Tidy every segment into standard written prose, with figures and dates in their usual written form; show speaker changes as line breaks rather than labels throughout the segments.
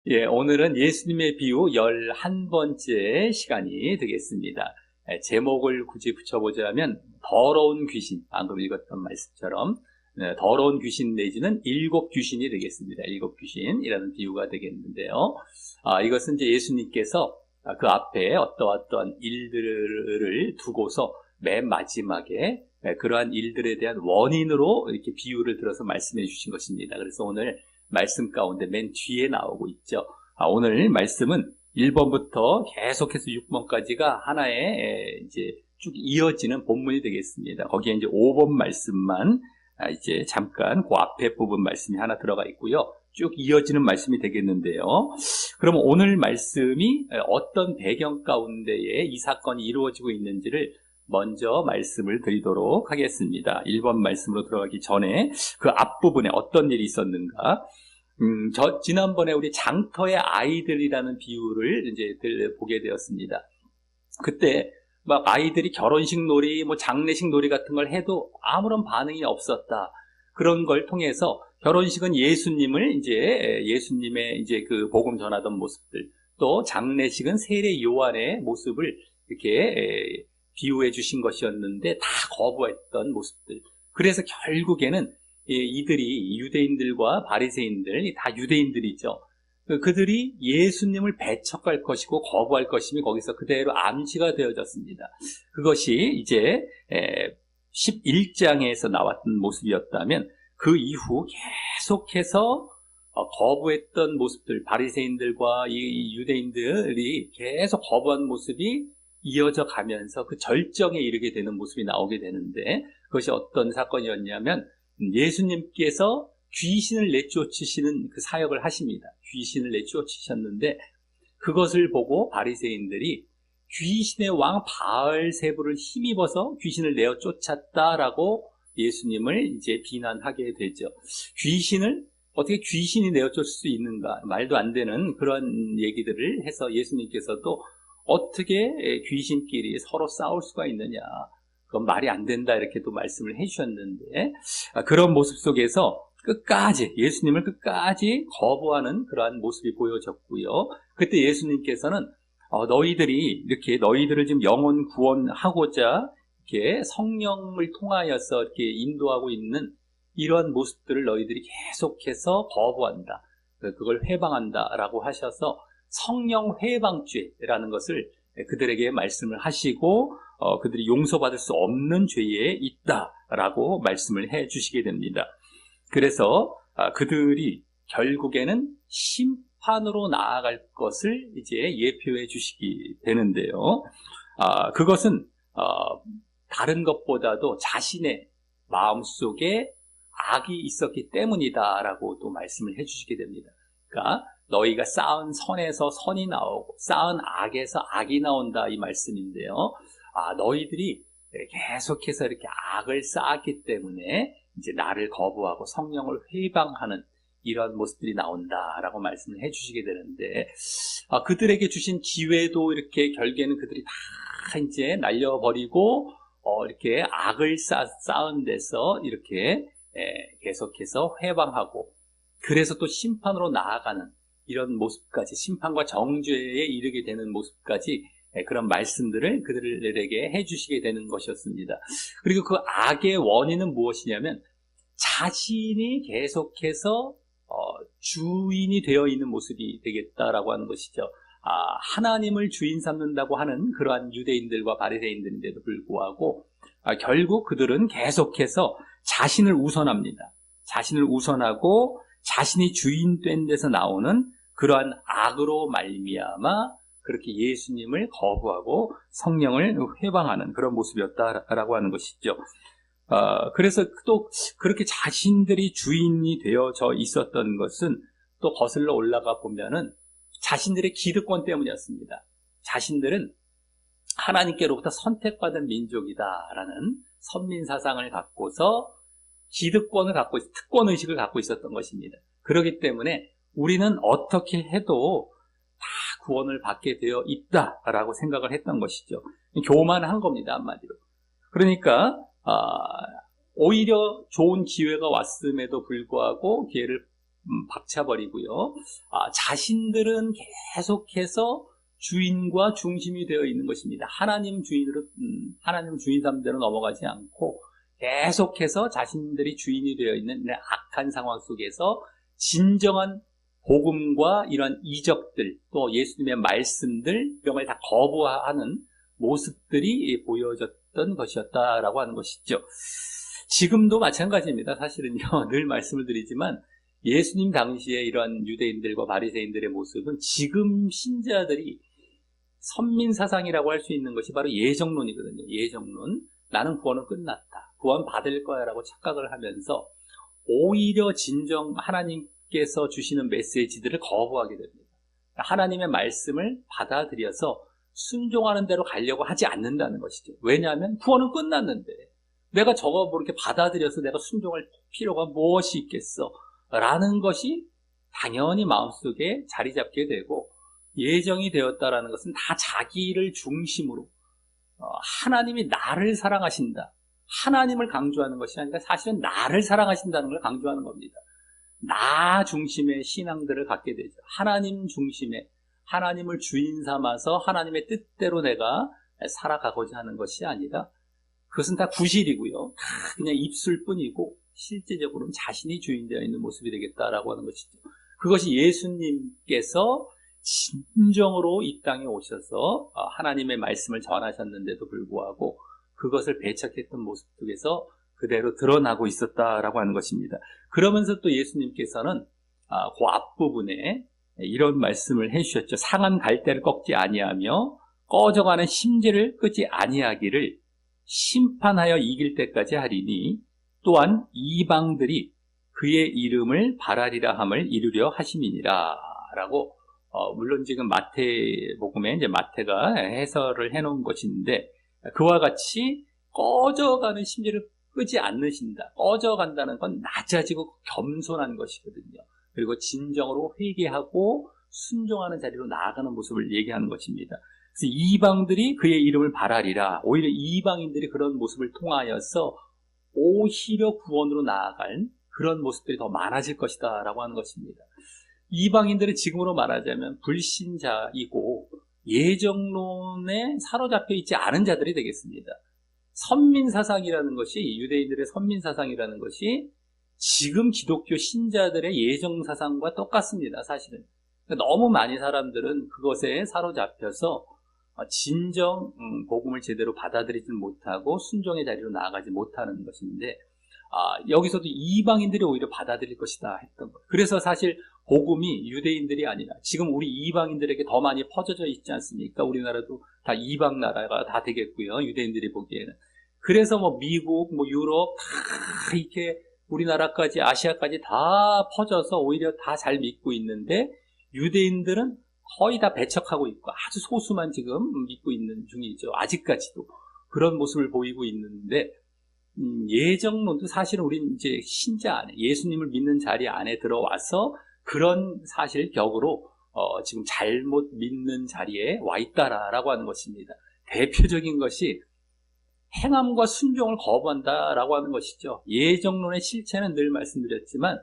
예, 오늘은 예수님의 비유 11번째 시간이 되겠습니다. 제목을 굳이 붙여보자면 더러운 귀신, 방금 읽었던 말씀처럼 더러운 귀신 내지는 일곱 귀신이 되겠습니다. 일곱 귀신이라는 비유가 되겠는데요. 이것은 이제 예수님께서 그 앞에 어떠한 일들을 두고서 맨 마지막에 그러한 일들에 대한 원인으로 이렇게 비유를 들어서 말씀해 주신 것입니다. 그래서 오늘 말씀 가운데 맨 뒤에 나오고 있죠. 오늘 말씀은 1번부터 계속해서 6번까지가 하나의 이제 쭉 이어지는 본문이 되겠습니다. 거기에 이제 5번 말씀만 이제 잠깐 그 앞에 부분 말씀이 하나 들어가 있고요. 쭉 이어지는 말씀이 되겠는데요. 그럼 오늘 말씀이 어떤 배경 가운데에 이 사건이 이루어지고 있는지를 먼저 말씀을 드리도록 하겠습니다. 1번 말씀으로 들어가기 전에 그 앞부분에 어떤 일이 있었는가? 지난번에 우리 장터의 아이들이라는 비유를 이제 보게 되었습니다. 그때 막 아이들이 결혼식 놀이, 장례식 놀이 같은 걸 해도 아무런 반응이 없었다. 그런 걸 통해서 결혼식은 예수님의 이제 그 복음 전하던 모습들, 또 장례식은 세례 요한의 모습을 이렇게 비유해 주신 것이었는데 다 거부했던 모습들. 그래서 결국에는 이들이 유대인들과 바리새인들, 다 유대인들이죠. 그들이 예수님을 배척할 것이고 거부할 것임이 거기서 그대로 암시가 되어졌습니다. 그것이 이제 11장에서 나왔던 모습이었다면 그 이후 계속해서 거부했던 모습들, 바리새인들과 이 유대인들이 계속 거부한 모습이 이어져 가면서 그 절정에 이르게 되는 모습이 나오게 되는데, 그것이 어떤 사건이었냐면 예수님께서 귀신을 내쫓으시는 그 사역을 하십니다. 귀신을 내쫓으셨는데 그것을 보고 바리새인들이 귀신의 왕 바알세불을 힘입어서 귀신을 내어 쫓았다라고 예수님을 이제 비난하게 되죠. 어떻게 귀신이 내어 쫓을 수 있는가? 말도 안 되는 그런 얘기들을 해서 예수님께서도 어떻게 귀신끼리 서로 싸울 수가 있느냐? 그건 말이 안 된다, 이렇게 또 말씀을 해주셨는데, 그런 모습 속에서 예수님을 끝까지 거부하는 그러한 모습이 보여졌고요. 그때 예수님께서는 너희들을 지금 영혼 구원하고자 이렇게 성령을 통하여서 이렇게 인도하고 있는 이러한 모습들을 너희들이 계속해서 거부한다. 그걸 회방한다라고 하셔서 성령 회방죄라는 것을 그들에게 말씀을 하시고 그들이 용서받을 수 없는 죄에 있다라고 말씀을 해 주시게 됩니다. 그래서 그들이 결국에는 심판으로 나아갈 것을 이제 예표해 주시게 되는데요. 그것은 다른 것보다도 자신의 마음속에 악이 있었기 때문이다라고 또 말씀을 해 주시게 됩니다. 그러니까 너희가 쌓은 선에서 선이 나오고 쌓은 악에서 악이 나온다, 이 말씀인데요. 너희들이 계속해서 이렇게 악을 쌓았기 때문에 이제 나를 거부하고 성령을 회방하는 이런 모습들이 나온다라고 말씀을 해주시게 되는데, 그들에게 주신 기회도 이렇게 결국에는 그들이 다 이제 날려버리고 이렇게 악을 쌓은 데서 이렇게 계속해서 회방하고, 그래서 또 심판으로 나아가는 이런 모습까지, 심판과 정죄에 이르게 되는 모습까지 그런 말씀들을 그들에게 해주시게 되는 것이었습니다. 그리고 그 악의 원인은 무엇이냐면 자신이 계속해서 주인이 되어 있는 모습이 되겠다라고 하는 것이죠. 하나님을 주인 삼는다고 하는 그러한 유대인들과 바리새인들인데도 불구하고 결국 그들은 계속해서 자신을 우선합니다. 자신을 우선하고 자신이 주인된 데서 나오는 그러한 악으로 말미암아 그렇게 예수님을 거부하고 성령을 회방하는 그런 모습이었다라고 하는 것이죠. 그래서 또 그렇게 자신들이 주인이 되어져 있었던 것은 또 거슬러 올라가 보면은 자신들의 기득권 때문이었습니다. 자신들은 하나님께로부터 선택받은 민족이다라는 선민사상을 갖고서 특권의식을 갖고 있었던 것입니다. 그렇기 때문에 우리는 어떻게 해도 다 구원을 받게 되어 있다라고 생각을 했던 것이죠. 교만한 겁니다, 한마디로. 그러니까 오히려 좋은 기회가 왔음에도 불구하고 기회를 박차버리고요. 자신들은 계속해서 주인과 중심이 되어 있는 것입니다. 하나님 주인 삼대로 넘어가지 않고 계속해서 자신들이 주인이 되어 있는 악한 상황 속에서 진정한 복음과 이런 이적들, 또 예수님의 말씀들, 이런 걸 다 거부하는 모습들이 보여졌던 것이었다라고 하는 것이죠. 지금도 마찬가지입니다. 사실은요, 늘 말씀을 드리지만 예수님 당시에 이런 유대인들과 바리새인들의 모습은 지금 신자들이 선민사상이라고 할 수 있는 것이 바로 예정론이거든요. 예정론. 나는 구원은 끝났다. 구원 받을 거야 라고 착각을 하면서 오히려 진정 하나님께서 주시는 메시지들을 거부하게 됩니다. 하나님의 말씀을 받아들여서 순종하는 대로 가려고 하지 않는다는 것이죠. 왜냐하면 구원은 끝났는데 내가 저거 뭐 이렇게 받아들여서 내가 순종할 필요가 무엇이 있겠어? 라는 것이 당연히 마음속에 자리 잡게 되고, 예정이 되었다라는 것은 다 자기를 중심으로 하나님이 나를 사랑하신다, 하나님을 강조하는 것이 아니라 사실은 나를 사랑하신다는 걸 강조하는 겁니다. 나 중심의 신앙들을 갖게 되죠. 하나님 중심의, 하나님을 주인 삼아서 하나님의 뜻대로 내가 살아가고자 하는 것이 아니라 그것은 다 구실이고요. 다 그냥 입술뿐이고 실제적으로는 자신이 주인 되어 있는 모습이 되겠다라고 하는 것이죠. 그것이 예수님께서 진정으로 이 땅에 오셔서 하나님의 말씀을 전하셨는데도 불구하고 그것을 배척했던 모습 속에서 그대로 드러나고 있었다라고 하는 것입니다. 그러면서 또 예수님께서는 그 앞부분에 이런 말씀을 해주셨죠. 상한 갈대를 꺾지 아니하며 꺼져가는 심지를 끄지 아니하기를 심판하여 이길 때까지 하리니 또한 이방들이 그의 이름을 바라리라 함을 이루려 하심이니라 라고, 물론 지금 마태복음에 이제 마태가 해설을 해놓은 것인데, 그와 같이 꺼져가는 심지를 끄지 않으신다. 꺼져간다는 건 낮아지고 겸손한 것이거든요. 그리고 진정으로 회개하고 순종하는 자리로 나아가는 모습을 얘기하는 것입니다. 그래서 이방들이 그의 이름을 바라리라. 오히려 이방인들이 그런 모습을 통하여서 오히려 구원으로 나아갈 그런 모습들이 더 많아질 것이다 라고 하는 것입니다. 이방인들은 지금으로 말하자면 불신자이고 예정론에 사로잡혀 있지 않은 자들이 되겠습니다. 선민사상이라는 것이, 유대인들의 선민사상이라는 것이 지금 기독교 신자들의 예정사상과 똑같습니다. 사실은 너무 많은 사람들은 그것에 사로잡혀서 진정 복음을 제대로 받아들이지 못하고 순종의 자리로 나아가지 못하는 것인데, 여기서도 이방인들이 오히려 받아들일 것이다 했던 것. 그래서 사실 복음이 유대인들이 아니라 지금 우리 이방인들에게 더 많이 퍼져져 있지 않습니까? 우리나라도 다 이방 나라가 다 되겠고요, 유대인들이 보기에는. 그래서 뭐 미국, 뭐 유럽 다 이렇게 우리나라까지 아시아까지 다 퍼져서 오히려 다 잘 믿고 있는데, 유대인들은 거의 다 배척하고 있고 아주 소수만 지금 믿고 있는 중이죠. 아직까지도 그런 모습을 보이고 있는데, 예정론도 사실은 우리는 이제 신자 안에, 예수님을 믿는 자리 안에 들어와서 그런 사실 격으로 지금 잘못 믿는 자리에 와 있다라고 하는 것입니다. 대표적인 것이 행함과 순종을 거부한다라고 하는 것이죠. 예정론의 실체는 늘 말씀드렸지만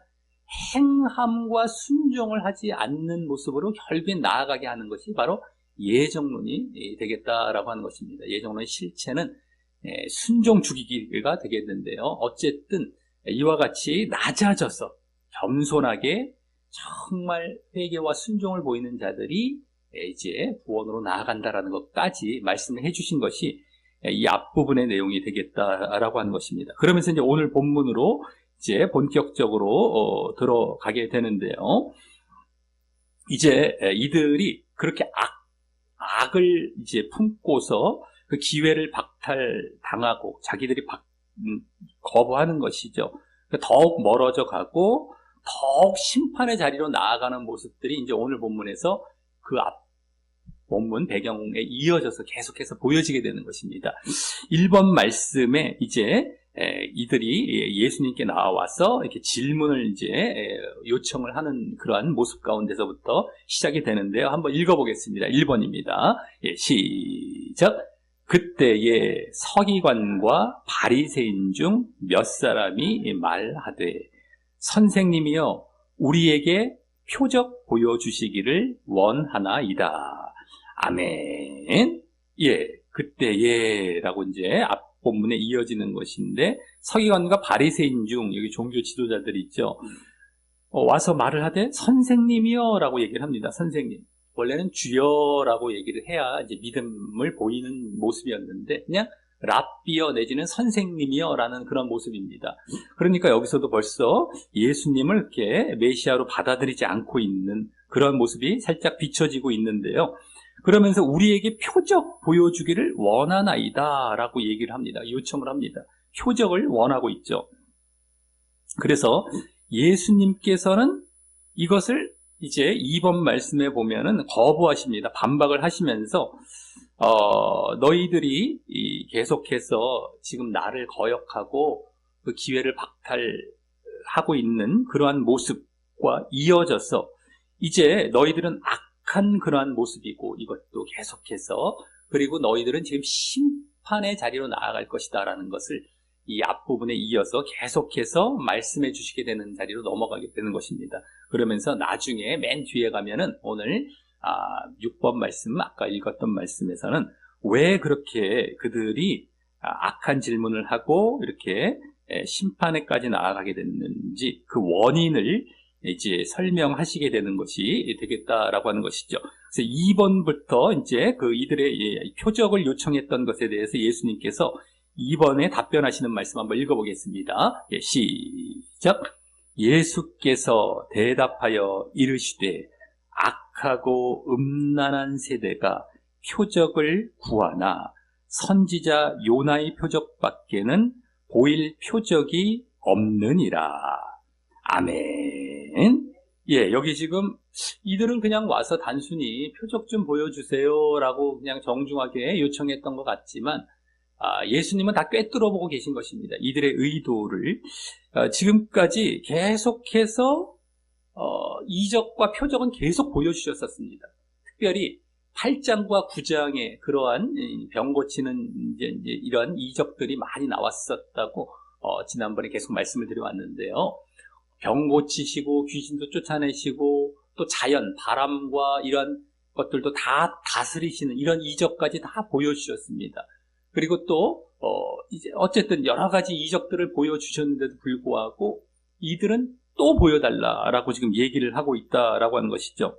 행함과 순종을 하지 않는 모습으로 결국엔 나아가게 하는 것이 바로 예정론이 되겠다라고 하는 것입니다. 예정론의 실체는 순종 죽이기가 되겠는데요. 어쨌든 이와 같이 낮아져서 겸손하게 정말 회개와 순종을 보이는 자들이 이제 구원으로 나아간다라는 것까지 말씀을 해주신 것이 이 앞부분의 내용이 되겠다라고 하는 것입니다. 그러면서 이제 오늘 본문으로 이제 본격적으로 들어가게 되는데요. 이제 이들이 그렇게 악을 이제 품고서 그 기회를 박탈당하고 자기들이 거부하는 것이죠. 더욱 멀어져 가고 더욱 심판의 자리로 나아가는 모습들이 이제 오늘 본문에서 그 앞 본문 배경에 이어져서 계속해서 보여지게 되는 것입니다. 1번 말씀에 이제 이들이 예수님께 나와서 이렇게 질문을 이제 요청을 하는 그러한 모습 가운데서부터 시작이 되는데요. 한번 읽어보겠습니다. 1번입니다. 시작. 그때에 서기관과 바리새인 중 몇 사람이 말하되, 선생님이여, 우리에게 표적 보여주시기를 원하나이다. 아멘. 예, 그때예라고 이제 앞본문에 이어지는 것인데, 서기관과 바리새인 중 여기 종교 지도자들이 있죠. 와서 말을 하되 선생님이여 라고 얘기를 합니다. 선생님. 원래는 주여라고 얘기를 해야 이제 믿음을 보이는 모습이었는데, 그냥 랍비여 내지는 선생님이여 라는 그런 모습입니다. 그러니까 여기서도 벌써 예수님을 이렇게 메시아로 받아들이지 않고 있는 그런 모습이 살짝 비춰지고 있는데요. 그러면서 우리에게 표적 보여주기를 원하나이다 라고 얘기를 합니다. 요청을 합니다. 표적을 원하고 있죠. 그래서 예수님께서는 이것을 이제 2번 말씀에 보면은 거부하십니다. 반박을 하시면서 너희들이 계속해서 지금 나를 거역하고 그 기회를 박탈하고 있는 그러한 모습과 이어져서 이제 너희들은 악한 그러한 모습이고 이것도 계속해서, 그리고 너희들은 지금 심판의 자리로 나아갈 것이다 라는 것을 이 앞부분에 이어서 계속해서 말씀해 주시게 되는 자리로 넘어가게 되는 것입니다. 그러면서 나중에 맨 뒤에 가면은 오늘 6번 말씀, 아까 읽었던 말씀에서는 왜 그렇게 그들이 악한 질문을 하고 이렇게 심판에까지 나아가게 됐는지 그 원인을 이제 설명하시게 되는 것이 되겠다라고 하는 것이죠. 그래서 2번부터 이제 그 이들의 표적을 요청했던 것에 대해서 예수님께서 2번에 답변하시는 말씀 한번 읽어보겠습니다. 시작. 예수께서 대답하여 이르시되 악하고 음란한 세대가 표적을 구하나 선지자 요나의 표적밖에는 보일 표적이 없느니라. 아멘. 예, 여기 지금 이들은 그냥 와서 단순히 표적 좀 보여주세요 라고 그냥 정중하게 요청했던 것 같지만 예수님은 다 꿰뚫어보고 계신 것입니다. 이들의 의도를. 지금까지 계속해서 이적과 표적은 계속 보여주셨었습니다. 특별히 8장과 9장에 그러한 병 고치는 이제 이런 이적들이 많이 나왔었다고 지난번에 계속 말씀을 드려왔는데요. 병 고치시고 귀신도 쫓아내시고 또 자연, 바람과 이런 것들도 다 다스리시는 이런 이적까지 다 보여주셨습니다. 그리고 또 이제 어쨌든 여러 가지 이적들을 보여주셨는데도 불구하고 이들은 또 보여달라라고 지금 얘기를 하고 있다라고 하는 것이죠.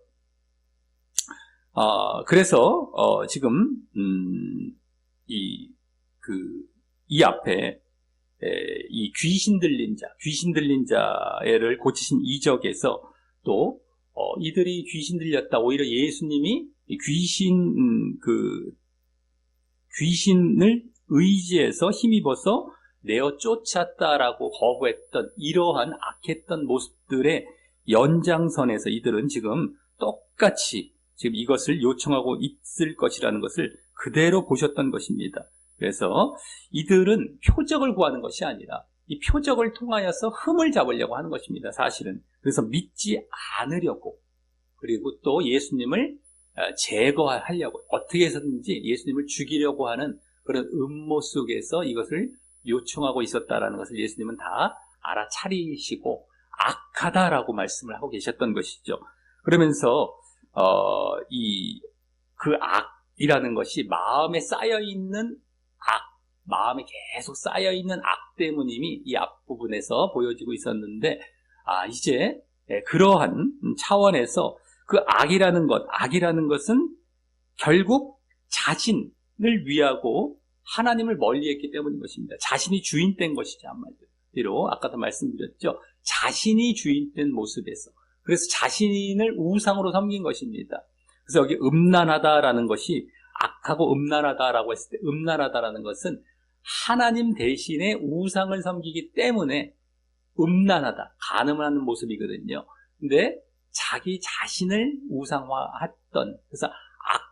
그래서 지금 이 앞에 이 귀신 들린 자를 고치신 이적에서 또 이들이 귀신 들렸다, 오히려 예수님이 귀신을 의지해서 힘입어서 내어 쫓았다라고 거부했던 이러한 악했던 모습들의 연장선에서 이들은 지금 똑같이 지금 이것을 요청하고 있을 것이라는 것을 그대로 보셨던 것입니다. 그래서 이들은 표적을 구하는 것이 아니라 이 표적을 통하여서 흠을 잡으려고 하는 것입니다. 사실은. 그래서 믿지 않으려고, 그리고 또 예수님을 제거하려고, 어떻게 해서든지 예수님을 죽이려고 하는 그런 음모 속에서 이것을 요청하고 있었다라는 것을 예수님은 다 알아차리시고 악하다라고 말씀을 하고 계셨던 것이죠. 그러면서 그 악이라는 것이 마음에 쌓여있는 마음에 계속 쌓여있는 악 때문임이 이 앞부분에서 보여지고 있었는데, 이제 그러한 차원에서 그 악이라는 것은 결국 자신을 위하고 하나님을 멀리했기 때문인 것입니다. 자신이 주인된 것이죠. 한마디로 아까도 말씀드렸죠. 자신이 주인된 모습에서, 그래서 자신을 우상으로 섬긴 것입니다. 그래서 여기 음란하다라는 것이, 악하고 음란하다라고 했을 때 음란하다라는 것은 하나님 대신에 우상을 섬기기 때문에 음란하다, 간음을 하는 모습이거든요. 근데 자기 자신을 우상화했던, 그래서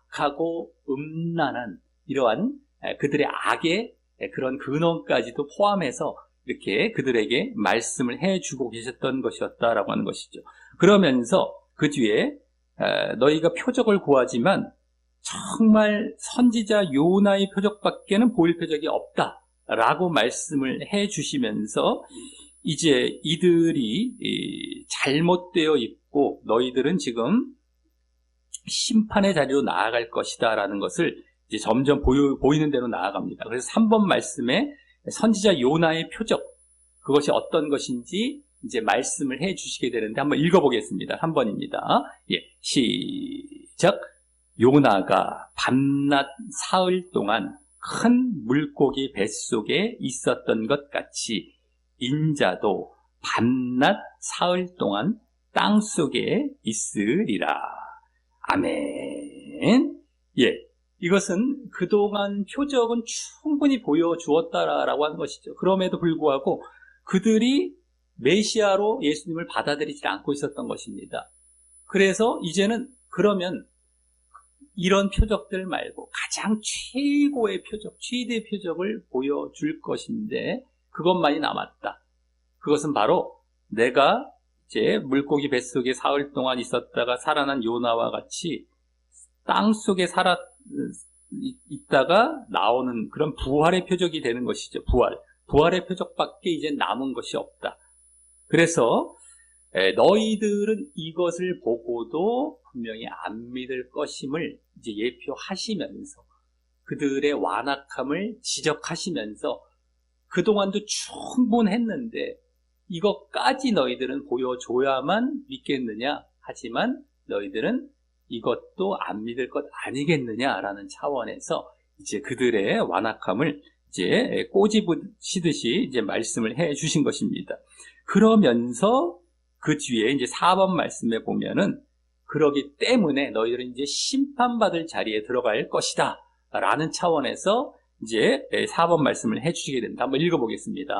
악하고 음란한 이러한 그들의 악의 그런 근원까지도 포함해서 이렇게 그들에게 말씀을 해주고 계셨던 것이었다라고 하는 것이죠. 그러면서 그 뒤에 너희가 표적을 구하지만 정말 선지자 요나의 표적밖에는 보일 표적이 없다라고 말씀을 해주시면서 이제 이들이 잘못되어 있고 너희들은 지금 심판의 자리로 나아갈 것이다 라는 것을 이제 점점 보이는 대로 나아갑니다. 그래서 3번 말씀에 선지자 요나의 표적, 그것이 어떤 것인지 이제 말씀을 해 주시게 되는데 한번 읽어보겠습니다. 3번입니다. 예, 시작. 요나가 밤낮 사흘 동안 큰 물고기 뱃속에 있었던 것 같이 인자도 밤낮 사흘 동안 땅속에 있으리라. 아멘. 예, 이것은 그동안 표적은 충분히 보여주었다라고 하는 것이죠. 그럼에도 불구하고 그들이 메시아로 예수님을 받아들이지 않고 있었던 것입니다. 그래서 이제는 그러면 이런 표적들 말고 가장 최고의 표적, 최대의 표적을 보여줄 것인데 그것만이 남았다. 그것은 바로 내가 이제 물고기 뱃속에 사흘 동안 있었다가 살아난 요나와 같이 땅속에 있다가 나오는 그런 부활의 표적이 되는 것이죠. 부활의 표적밖에 이제 남은 것이 없다. 그래서 너희들은 이것을 보고도 분명히 안 믿을 것임을 이제 예표하시면서 그들의 완악함을 지적하시면서 그동안도 충분했는데 이것까지 너희들은 보여줘야만 믿겠느냐? 하지만 너희들은 이것도 안 믿을 것 아니겠느냐라는 차원에서 이제 그들의 완악함을 이제 꼬집으시듯이 이제 말씀을 해 주신 것입니다. 그러면서 그 뒤에 이제 4번 말씀에 보면은 그러기 때문에 너희들은 이제 심판받을 자리에 들어갈 것이다 라는 차원에서 이제 4번 말씀을 해 주시게 됩니다. 한번 읽어보겠습니다.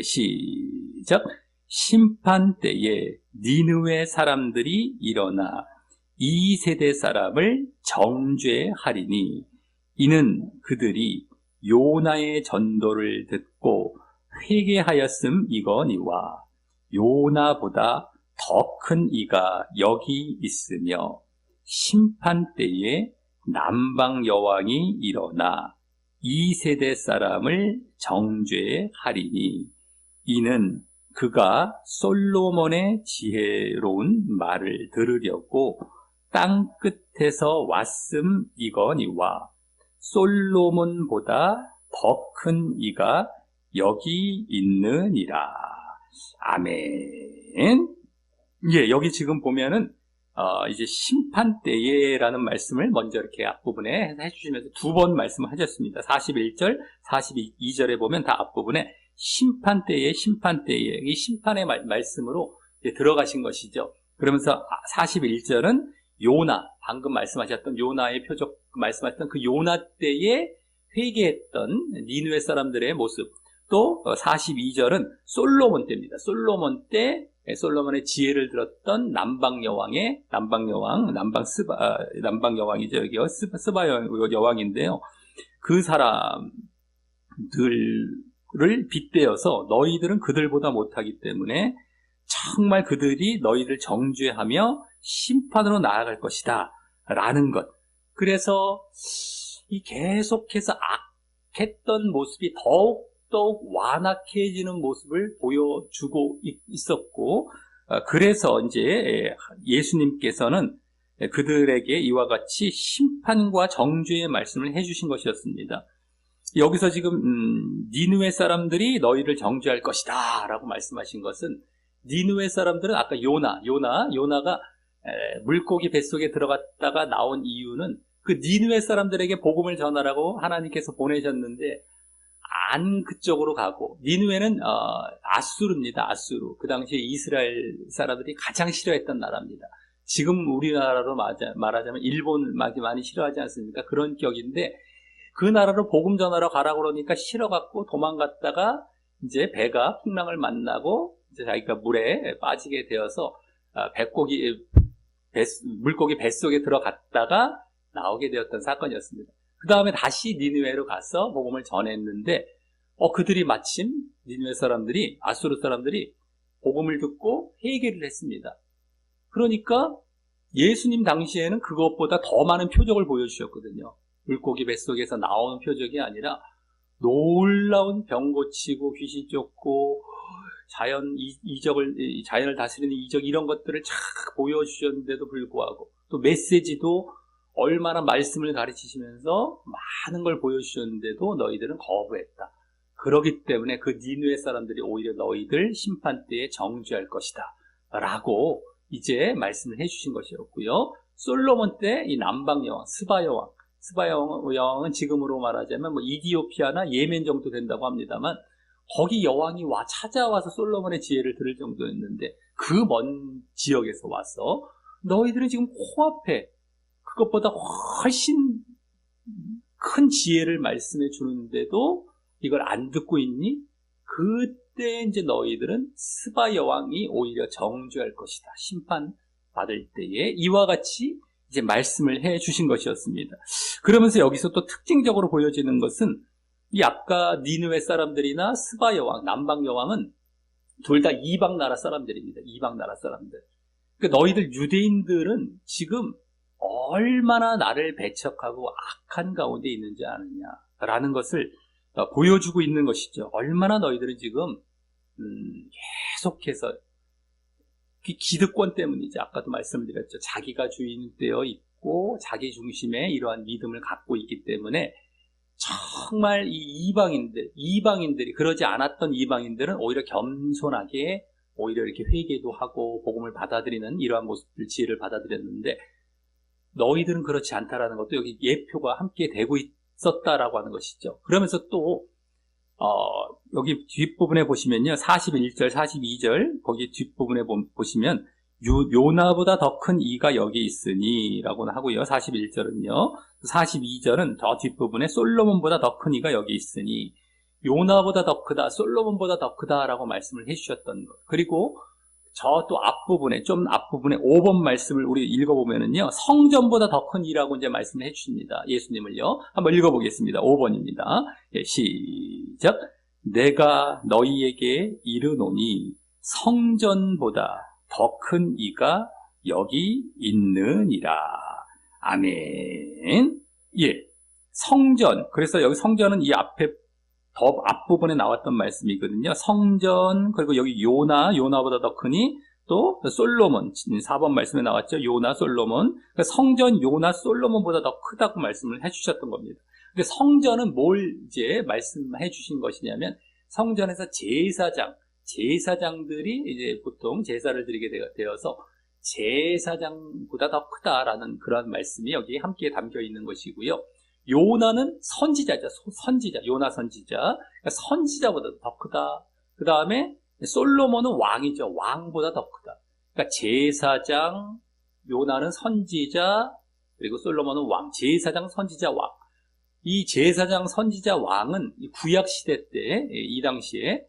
시작. 심판 때에 니느웨 사람들이 일어나 이 세대 사람을 정죄하리니 이는 그들이 요나의 전도를 듣고 회개하였음 이거니와 요나보다 더 큰 이가 여기 있으며 심판 때에 남방 여왕이 일어나 이 세대 사람을 정죄하리니 이는 그가 솔로몬의 지혜로운 말을 들으려고 땅 끝에서 왔음 이거니와 솔로몬보다 더 큰 이가 여기 있느니라. 아멘. 예, 여기 지금 보면은 이제 심판 때에라는 말씀을 먼저 이렇게 앞부분에 해주시면서 두 번 말씀을 하셨습니다. 41절, 42절에 보면 다 앞부분에 심판 때에 이 심판의 말씀으로 들어가신 것이죠. 그러면서 41절은 요나, 방금 말씀하셨던 요나의 표적 말씀하셨던 그 요나 때에 회개했던 니느웨 사람들의 모습, 또 42절은 솔로몬 때입니다. 솔로몬 때 솔로몬의 지혜를 들었던 남방 여왕이죠. 여기요. 스바 여왕인데요. 그 사람들을 빗대어서 너희들은 그들보다 못하기 때문에 정말 그들이 너희를 정죄하며 심판으로 나아갈 것이다 라는 것. 그래서 이 계속해서 악했던 모습이 더욱 완악해지는 모습을 보여주고 있었고, 그래서 이제 예수님께서는 그들에게 이와 같이 심판과 정죄의 말씀을 해주신 것이었습니다. 여기서 지금 니느웨 사람들이 너희를 정죄할 것이다 라고 말씀하신 것은 니느웨 사람들은 아까 요나가 물고기 뱃속에 들어갔다가 나온 이유는 그 니느웨 사람들에게 복음을 전하라고 하나님께서 보내셨는데 안 그쪽으로 가고, 니느웨는 아수르입니다. 아수르. 그 당시에 이스라엘 사람들이 가장 싫어했던 나라입니다. 지금 우리나라로 말하자면 일본 많이 싫어하지 않습니까? 그런 격인데 그 나라로 복음 전하러 가라고 그러니까 싫어갖고 도망갔다가 이제 배가 풍랑을 만나고 이제 자기가 물에 빠지게 되어서 물고기 뱃속에 들어갔다가 나오게 되었던 사건이었습니다. 그 다음에 다시 니느웨로 가서 복음을 전했는데 그들이 마침 니느웨 사람들이, 아수르 사람들이 복음을 듣고 회개를 했습니다. 그러니까 예수님 당시에는 그것보다 더 많은 표적을 보여주셨거든요. 물고기 뱃속에서 나오는 표적이 아니라 놀라운 병 고치고 귀신 쫓고 자연을 다스리는 이적 이런 것들을 쫙 보여주셨는데도 불구하고 또 메시지도 얼마나 말씀을 가르치시면서 많은 걸 보여주셨는데도 너희들은 거부했다. 그러기 때문에 그 니느웨 사람들이 오히려 너희들 심판 때에 정죄할 것이다. 라고 이제 말씀을 해주신 것이었고요. 솔로몬 때 이 남방 여왕, 스바 여왕은 지금으로 말하자면 뭐 이디오피아나 예멘 정도 된다고 합니다만 거기 여왕이 찾아와서 솔로몬의 지혜를 들을 정도였는데 그 먼 지역에서 와서 너희들은 지금 코앞에 그것보다 훨씬 큰 지혜를 말씀해 주는데도 이걸 안 듣고 있니? 그때 이제 너희들은 스바 여왕이 오히려 정죄할 것이다. 심판받을 때에 이와 같이 이제 말씀을 해 주신 것이었습니다. 그러면서 여기서 또 특징적으로 보여지는 것은 이 아까 니느웨 사람들이나 스바 여왕, 남방 여왕은 둘 다 이방 나라 사람들입니다. 이방 나라 사람들. 그러니까 너희들 유대인들은 지금 얼마나 나를 배척하고 악한 가운데 있는지 아느냐라는 것을 보여주고 있는 것이죠. 얼마나 너희들은 지금 계속해서 기득권 때문이지. 아까도 말씀드렸죠. 자기가 주인이 되어 있고 자기 중심의 이러한 믿음을 갖고 있기 때문에 정말 이 이방인들이 그러지 않았던 이방인들은 오히려 겸손하게 오히려 이렇게 회개도 하고 복음을 받아들이는 이러한 모습들, 지혜를 받아들였는데 너희들은 그렇지 않다라는 것도 여기 예표가 함께 되고 있었다라고 하는 것이죠. 그러면서 또 여기 뒷부분에 보시면요. 41절, 42절 거기 뒷부분에 보시면 요나보다 더 큰 이가 여기 있으니 라고 하고요. 41절은요. 42절은 더 뒷부분에 솔로몬보다 더 큰 이가 여기 있으니 요나보다 더 크다, 솔로몬보다 더 크다라고 말씀을 해주셨던 것. 그리고 저 또 앞부분에, 좀 앞부분에 5번 말씀을 우리 읽어보면은요. 성전보다 더 큰 이라고 이제 말씀을 해주십니다. 예수님을요. 한번 읽어보겠습니다. 5번입니다. 예, 시작. 내가 너희에게 이르노니 성전보다 더 큰 이가 여기 있느니라. 아멘. 예. 성전. 그래서 여기 성전은 이 앞에 더 앞부분에 나왔던 말씀이거든요. 성전, 그리고 여기 요나보다 더 크니, 또 솔로몬, 4번 말씀에 나왔죠. 요나, 솔로몬. 그러니까 성전, 요나, 솔로몬보다 더 크다고 말씀을 해주셨던 겁니다. 근데 성전은 뭘 이제 말씀해 주신 것이냐면, 성전에서 제사장들이 이제 보통 제사를 드리게 되어서 제사장보다 더 크다라는 그런 말씀이 여기 함께 담겨 있는 것이고요. 요나는 선지자죠. 요나 선지자. 그러니까 선지자보다 더 크다. 그 다음에 솔로몬은 왕이죠. 왕보다 더 크다. 그러니까 제사장, 요나는 선지자, 그리고 솔로몬은 왕. 제사장, 선지자, 왕. 이 제사장, 선지자, 왕은 구약 시대 때, 이 당시에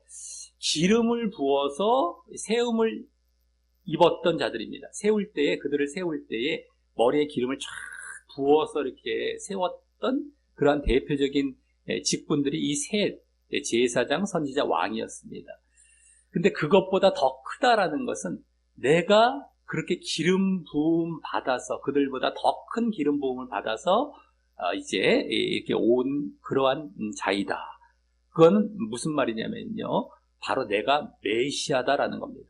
기름을 부어서 세움을 입었던 자들입니다. 그들을 세울 때에 머리에 기름을 쫙 부어서 이렇게 세웠던 그러한 대표적인 직분들이 이 셋, 제사장, 선지자, 왕이었습니다. 근데 그것보다 더 크다라는 것은 내가 그렇게 기름 부음 받아서 그들보다 더 큰 기름 부음을 받아서 이제 이렇게 온 그러한 자이다. 그거는 무슨 말이냐면요. 바로 내가 메시아다라는 겁니다.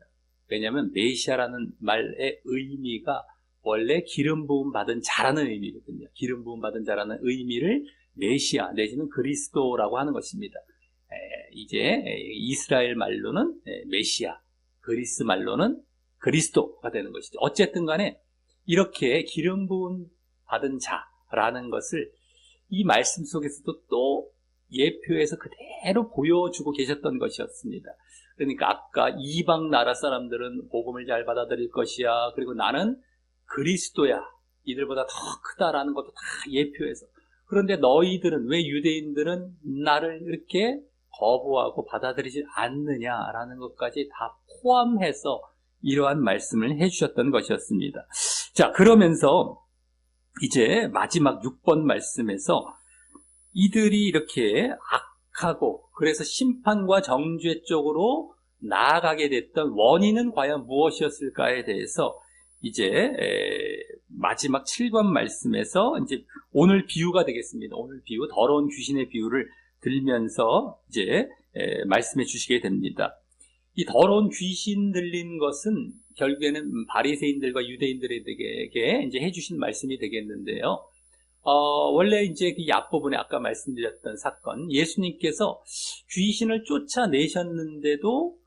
왜냐하면 메시아라는 말의 의미가 원래 기름 부음 받은 자라는 의미거든요. 기름 부음 받은 자라는 의미를 메시아 내지는 그리스도라고 하는 것입니다. 이제 이스라엘 말로는 메시아, 그리스 말로는 그리스도가 되는 것이죠. 어쨌든 간에 이렇게 기름 부음 받은 자라는 것을 이 말씀 속에서도 또 예표에서 그대로 보여주고 계셨던 것이었습니다. 그러니까 아까 이방 나라 사람들은 복음을 잘 받아들일 것이야. 그리고 나는 그리스도야. 이들보다 더 크다라는 것도 다 예표해서. 그런데 너희들은, 왜 유대인들은 나를 이렇게 거부하고 받아들이지 않느냐라는 것까지 다 포함해서 이러한 말씀을 해주셨던 것이었습니다. 자, 그러면서 이제 마지막 6번 말씀에서 이들이 이렇게 악하고 그래서 심판과 정죄 쪽으로 나아가게 됐던 원인은 과연 무엇이었을까에 대해서 이제 마지막 7번 말씀에서 이제 오늘 비유가 되겠습니다. 오늘 비유, 더러운 귀신의 비유를 들면서 이제 말씀해 주시게 됩니다. 이 더러운 귀신 들린 것은 결국에는 바리새인들과 유대인들에게 이제 해주신 말씀이 되겠는데요. 원래 이제 그 앞부분에 아까 말씀드렸던 사건, 예수님께서 귀신을 쫓아내셨는데도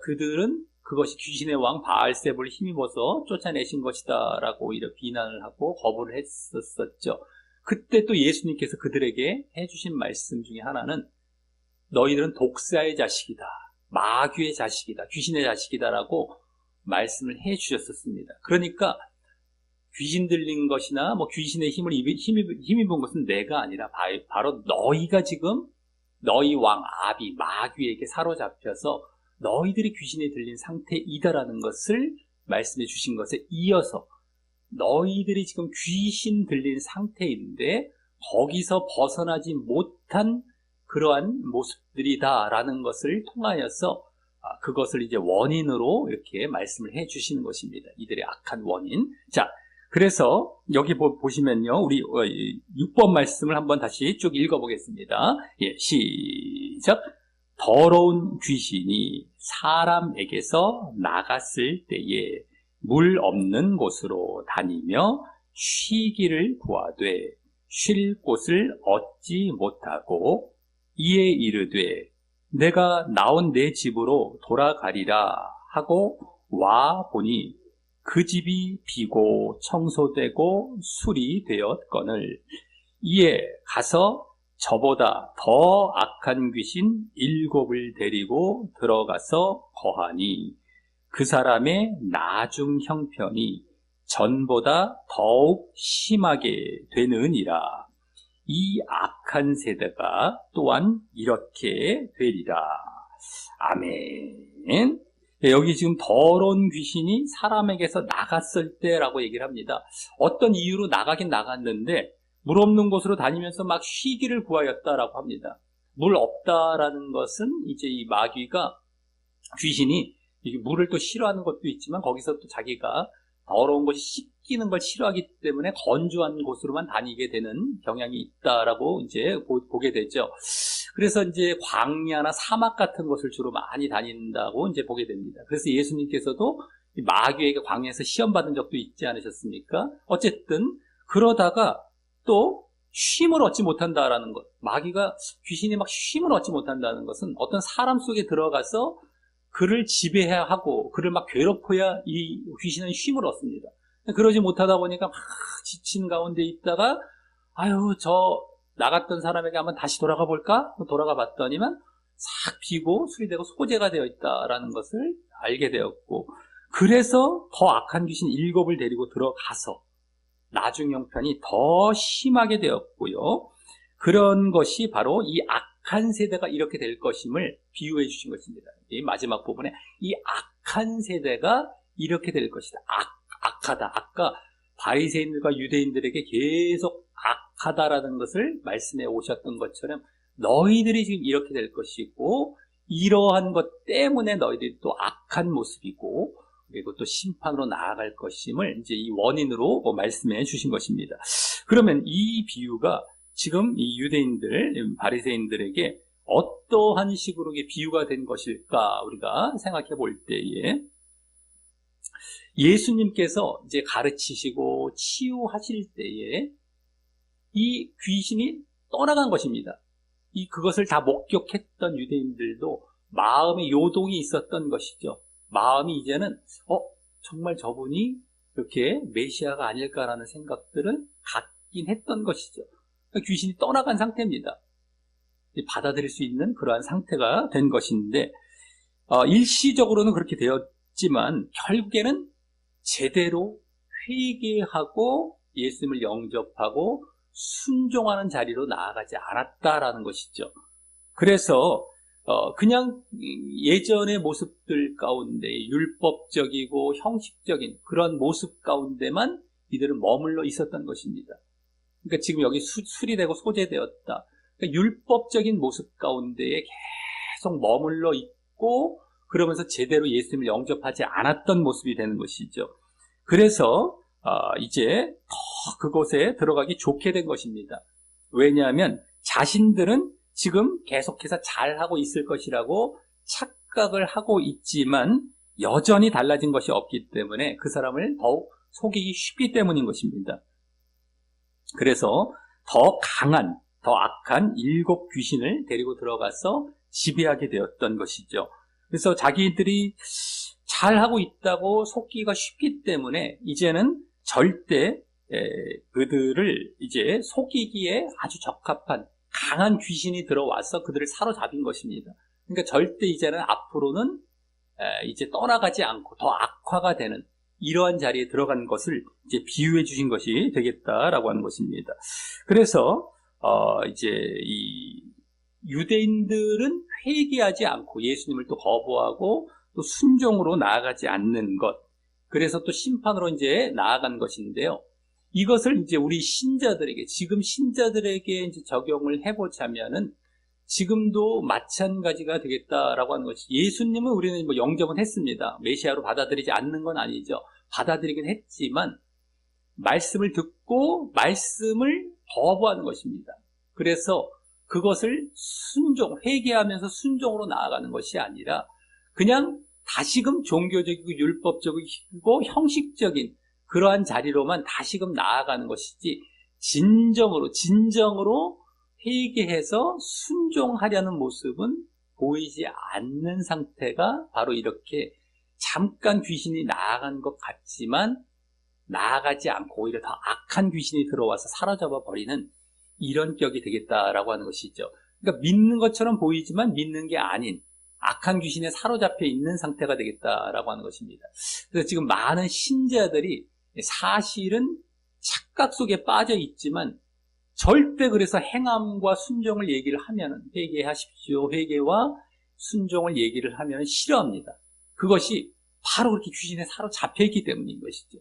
그들은 그것이 귀신의 왕 바알세불을 힘입어서 쫓아내신 것이다라고 오히려 비난을 하고 거부를 했었죠. 그때 또 예수님께서 그들에게 해주신 말씀 중에 하나는 너희들은 독사의 자식이다, 마귀의 자식이다, 귀신의 자식이다라고 말씀을 해주셨었습니다. 그러니까 귀신 들린 것이나 뭐 귀신의 힘입은 것은 내가 아니라 바로 너희가 지금 너희 왕 아비 마귀에게 사로잡혀서 너희들이 귀신에 들린 상태이다라는 것을 말씀해 주신 것에 이어서 너희들이 지금 귀신 들린 상태인데 거기서 벗어나지 못한 그러한 모습들이다라는 것을 통하여서 그것을 이제 원인으로 이렇게 말씀을 해 주시는 것입니다. 이들의 악한 원인. 자, 그래서 여기 보시면요, 우리 6번 말씀을 한번 다시 쭉 읽어보겠습니다. 예, 시작. 더러운 귀신이 사람에게서 나갔을 때에 물 없는 곳으로 다니며 쉬기를 구하되 쉴 곳을 얻지 못하고 이에 이르되 내가 나온 내 집으로 돌아가리라 하고 와 보니 그 집이 비고 청소되고 술이 되었거늘 이에 가서 저보다 더 악한 귀신 7을 데리고 들어가서 거하니 그 사람의 나중 형편이 전보다 더욱 심하게 되느니라. 이 악한 세대가 또한 이렇게 되리라. 아멘. 여기 지금 더러운 귀신이 사람에게서 나갔을 때라고 얘기를 합니다. 어떤 이유로 나가긴 나갔는데 물 없는 곳으로 다니면서 막 쉬기를 구하였다라고 합니다. 물 없다라는 것은 이제 이 마귀가 귀신이 물을 또 싫어하는 것도 있지만 거기서 또 자기가 더러운 것이 씻기는 걸 싫어하기 때문에 건조한 곳으로만 다니게 되는 경향이 있다라고 이제 보게 되죠. 그래서 이제 광야나 사막 같은 곳을 주로 많이 다닌다고 이제 보게 됩니다. 그래서 예수님께서도 마귀에게 광야에서 시험 받은 적도 있지 않으셨습니까? 어쨌든 그러다가 또 쉼을 얻지 못한다라는 것, 마귀가 귀신이 막 쉼을 얻지 못한다는 것은 어떤 사람 속에 들어가서 그를 지배해야 하고 그를 막 괴롭혀야 이 귀신은 쉼을 얻습니다. 그러지 못하다 보니까 막 지친 가운데 있다가 아유 저 나갔던 사람에게 한번 다시 돌아가 볼까? 돌아가 봤더니만 싹 비고 술이 되고 소재가 되어 있다라는 것을 알게 되었고 그래서 더 악한 귀신 7을 데리고 들어가서 나중 형편이 더 심하게 되었고요. 그런 것이 바로 이 악한 세대가 이렇게 될 것임을 비유해 주신 것입니다. 이 마지막 부분에 이 악한 세대가 이렇게 될 것이다. 악하다. 아까 바리새인들과 유대인들에게 계속 악하다라는 것을 말씀해 오셨던 것처럼 너희들이 지금 이렇게 될 것이고 이러한 것 때문에 너희들이 또 악한 모습이고 그리고 또 심판으로 나아갈 것임을 이제 이 원인으로 말씀해 주신 것입니다. 그러면 이 비유가 지금 이 유대인들, 바리새인들에게 어떠한 식으로 비유가 된 것일까 우리가 생각해 볼 때에 예수님께서 이제 가르치시고 치유하실 때에 이 귀신이 떠나간 것입니다. 그것을 다 목격했던 유대인들도 마음의 요동이 있었던 것이죠. 마음이 이제는 정말 저분이 이렇게 메시아가 아닐까라는 생각들을 갖긴 했던 것이죠. 그러니까 귀신이 떠나간 상태입니다. 받아들일 수 있는 그러한 상태가 된 것인데 일시적으로는 그렇게 되었지만 결국에는 제대로 회개하고 예수님을 영접하고 순종하는 자리로 나아가지 않았다라는 것이죠. 그래서 그냥 예전의 모습들 가운데 율법적이고 형식적인 그런 모습 가운데만 이들은 머물러 있었던 것입니다. 그러니까 지금 여기 술이 되고 소재되었다. 그러니까 율법적인 모습 가운데에 계속 머물러 있고 그러면서 제대로 예수님을 영접하지 않았던 모습이 되는 것이죠. 그래서 이제 더 그곳에 들어가기 좋게 된 것입니다. 왜냐하면 자신들은 지금 계속해서 잘하고 있을 것이라고 착각을 하고 있지만 여전히 달라진 것이 없기 때문에 그 사람을 더욱 속이기 쉽기 때문인 것입니다. 그래서 더 강한, 더 악한 7 귀신을 데리고 들어가서 지배하게 되었던 것이죠. 그래서 자기들이 잘하고 있다고 속기가 쉽기 때문에 이제는 절대 그들을 이제 속이기에 아주 적합한 강한 귀신이 들어와서 그들을 사로잡은 것입니다. 그러니까 절대 이제는 앞으로는 이제 떠나가지 않고 더 악화가 되는 이러한 자리에 들어간 것을 이제 비유해 주신 것이 되겠다라고 하는 것입니다. 그래서 이제 이 유대인들은 회개하지 않고 예수님을 또 거부하고 또 순종으로 나아가지 않는 것, 그래서 또 심판으로 이제 나아간 것인데요. 이것을 이제 우리 신자들에게, 지금 신자들에게 이제 적용을 해보자면은 지금도 마찬가지가 되겠다라고 하는 것이, 예수님은 우리는 뭐 영접은 했습니다. 메시아로 받아들이지 않는 건 아니죠. 받아들이긴 했지만 말씀을 듣고 말씀을 거부하는 것입니다. 그래서 그것을 회개하면서 순종으로 나아가는 것이 아니라 그냥 다시금 종교적이고 율법적이고 형식적인 그러한 자리로만 다시금 나아가는 것이지, 진정으로 회개해서 순종하려는 모습은 보이지 않는 상태가 바로 이렇게 잠깐 귀신이 나아간 것 같지만 나아가지 않고 오히려 더 악한 귀신이 들어와서 사로잡아 버리는 이런 격이 되겠다라고 하는 것이죠. 그러니까 믿는 것처럼 보이지만 믿는 게 아닌 악한 귀신에 사로잡혀 있는 상태가 되겠다라고 하는 것입니다. 그래서 지금 많은 신자들이 사실은 착각 속에 빠져 있지만 절대 그래서 행함과 순종을 얘기를 하면은, 회개하십시오, 회개와 순종을 얘기를 하면 싫어합니다. 그것이 바로 그렇게 귀신에 사로잡혀 있기 때문인 것이죠.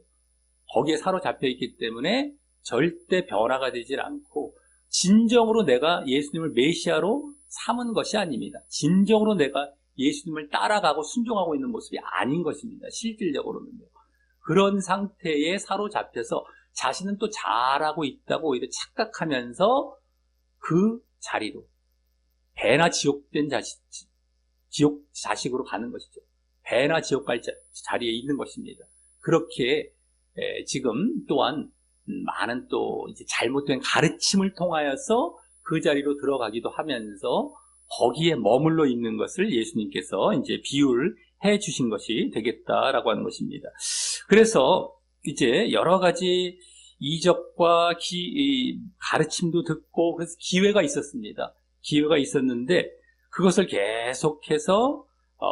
거기에 사로잡혀 있기 때문에 절대 변화가 되질 않고 진정으로 내가 예수님을 메시아로 삼은 것이 아닙니다. 진정으로 내가 예수님을 따라가고 순종하고 있는 모습이 아닌 것입니다. 실질적으로는요. 그런 상태에 사로잡혀서 자신은 또 잘하고 있다고 오히려 착각하면서 그 자리로, 배나 지옥된 지옥 자식으로 가는 것이죠. 배나 지옥 갈 자리에 있는 것입니다. 그렇게 지금 또한 많은 또 이제 잘못된 가르침을 통하여서 그 자리로 들어가기도 하면서 거기에 머물러 있는 것을 예수님께서 이제 비유를 해 주신 것이 되겠다라고 하는 것입니다. 그래서 이제 여러 가지 이적과 가르침도 듣고, 그래서 기회가 있었습니다. 기회가 있었는데 그것을 계속해서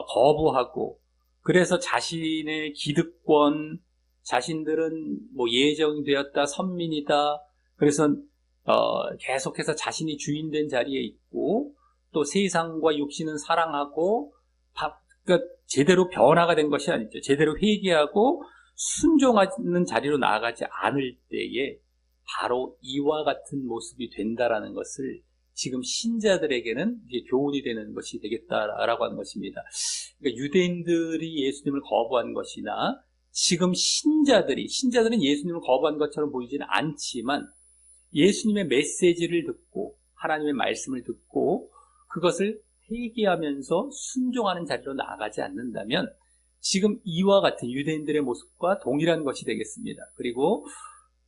거부하고, 그래서 자신의 기득권, 자신들은 뭐 예정되었다, 선민이다, 그래서 계속해서 자신이 주인된 자리에 있고, 또 세상과 육신은 사랑하고, 그러니까 제대로 변화가 된 것이 아니죠. 제대로 회개하고 순종하는 자리로 나아가지 않을 때에 바로 이와 같은 모습이 된다라는 것을 지금 신자들에게는 이제 교훈이 되는 것이 되겠다라고 하는 것입니다. 그러니까 유대인들이 예수님을 거부한 것이나 지금 신자들은 예수님을 거부한 것처럼 보이지는 않지만 예수님의 메시지를 듣고 하나님의 말씀을 듣고 그것을 회개하면서 순종하는 자리로 나아가지 않는다면 지금 이와 같은 유대인들의 모습과 동일한 것이 되겠습니다. 그리고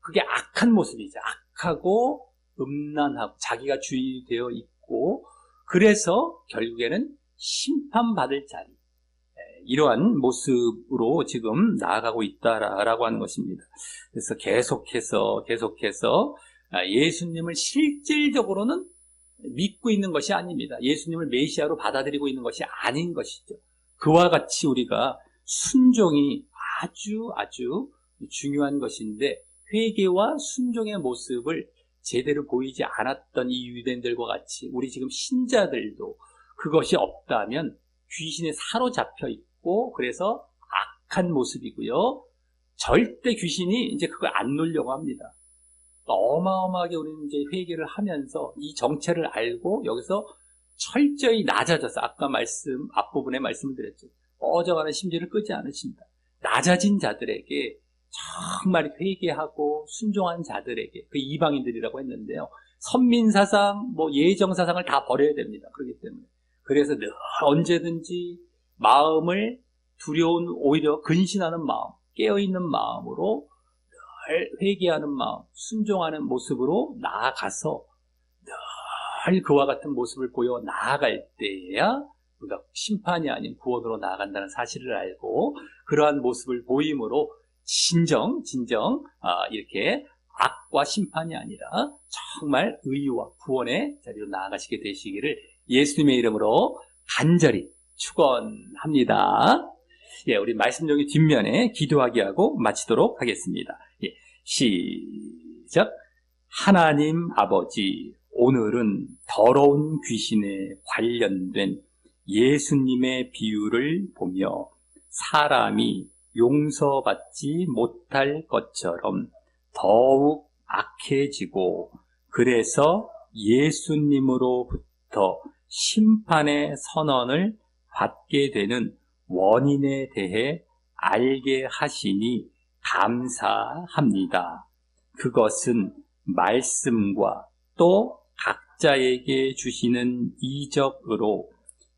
그게 악한 모습이죠. 악하고 음란하고 자기가 주인이 되어 있고, 그래서 결국에는 심판받을 자리, 이러한 모습으로 지금 나아가고 있다라고 하는 것입니다. 그래서 계속해서 예수님을 실질적으로는 믿고 있는 것이 아닙니다. 예수님을 메시아로 받아들이고 있는 것이 아닌 것이죠. 그와 같이 우리가 순종이 아주 중요한 것인데, 회개와 순종의 모습을 제대로 보이지 않았던 이 유대인들과 같이 우리 지금 신자들도 그것이 없다면 귀신에 사로잡혀 있고, 그래서 악한 모습이고요. 절대 귀신이 이제 그걸 안 놓으려고 합니다. 어마어마하게 우리는 이제 회개를 하면서 이 정체를 알고 여기서 철저히 낮아져서, 아까 앞부분에 말씀을 드렸죠. 꺼져가는 심지를 끄지 않으신다. 낮아진 자들에게, 정말 회개하고 순종한 자들에게, 그 이방인들이라고 했는데요. 선민사상, 예정사상을 다 버려야 됩니다. 그렇기 때문에. 그래서 늘 언제든지 마음을 두려운 오히려 근신하는 마음, 깨어있는 마음으로 늘 회개하는 마음, 순종하는 모습으로 나아가서 늘 그와 같은 모습을 보여 나아갈 때에야 우리가 심판이 아닌 구원으로 나아간다는 사실을 알고 그러한 모습을 보임으로 진정 이렇게 악과 심판이 아니라 정말 의와 구원의 자리로 나아가시게 되시기를 예수님의 이름으로 간절히 축원합니다. 예, 우리 말씀 종이 뒷면에 기도하기 하고 마치도록 하겠습니다. 예, 시작. 하나님 아버지, 오늘은 더러운 귀신에 관련된 예수님의 비유를 보며 사람이 용서받지 못할 것처럼 더욱 악해지고 그래서 예수님으로부터 심판의 선언을 받게 되는 원인에 대해 알게 하시니 감사합니다. 그것은 말씀과 또 각자에게 주시는 이적으로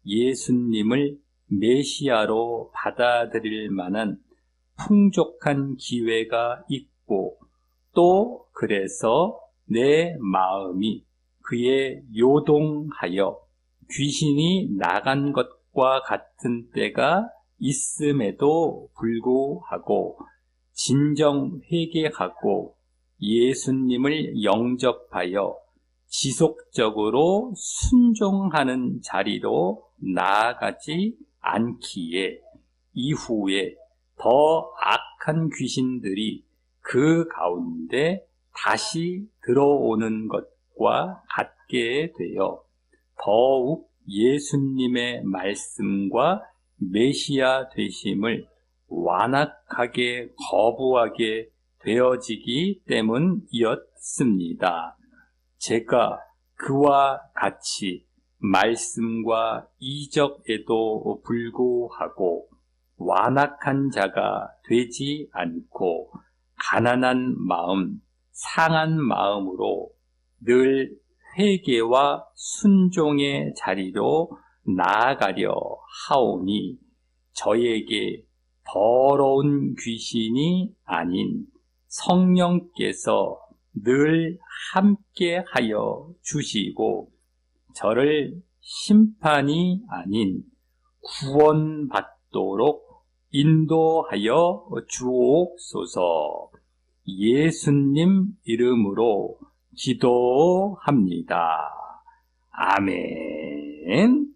예수님을 메시아로 받아들일 만한 풍족한 기회가 있고 또 그래서 내 마음이 그에 요동하여 귀신이 나간 것과 같은 때가 있음에도 불구하고 진정 회개하고 예수님을 영접하여 지속적으로 순종하는 자리로 나아가지 않기에 이후에 더 악한 귀신들이 그 가운데 다시 들어오는 것과 같게 되어 더욱 예수님의 말씀과 메시아 되심을 완악하게 거부하게 되어지기 때문이었습니다. 제가 그와 같이 말씀과 이적에도 불구하고 완악한 자가 되지 않고 가난한 마음, 상한 마음으로 늘 회개와 순종의 자리로 나아가려 하오니 저에게 더러운 귀신이 아닌 성령께서 늘 함께하여 주시고 저를 심판이 아닌 구원받도록 인도하여 주옵소서. 예수님 이름으로 기도합니다. 아멘.